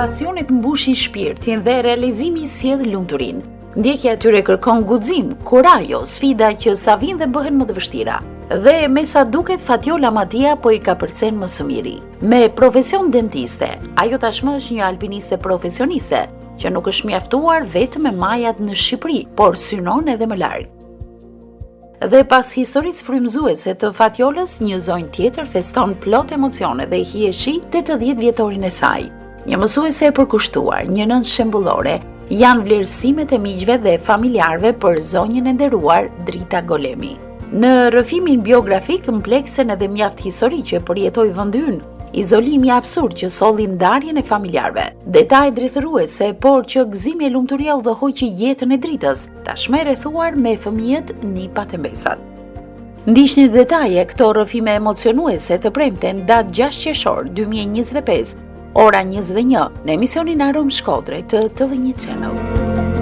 pasionit mbushin shpirtin dhe realizimi sjell lumturinë. Ndjekja e tyre kërkon guxim, kurajo, sfida që sa vinë dhe bëhen më të vështira. Dhe me sa duket Fatjola Matia po i ka përcen më së miri. Me profesion dentiste, ajo tashmë është një alpiniste profesioniste, që nuk është mjaftuar vetëm me majat në Shqipëri, por synon edhe më larg. Dhe pas historisë frymëzuese të Fatjolës, një zonjë tjetër feston plot emocione dhe hiheshi 80 vjetorin e saj. Një mësuese e përkushtuar, një nëntë shembullore, janë vlerësimet e miqve dhe familjarëve për zonjën e nderuar Drita Golemi. Në rrëfimin biografik mpleksen edhe mjaft historik që përjetoi vendi ynë, izolimi absurd që solli ndarjen e familjarëve, detaj drithëruese, por që gëzimi e lumturia udhëhoqi jetën e Dritës, tashmë e rrethuar me fëmijët, nipat e mbesat. Ndiqni detaje këto rrëfime emocionuese të premten datë 6 qershor 2025, ora 21, në emisionin Arom Shkodre të TV1 Channel.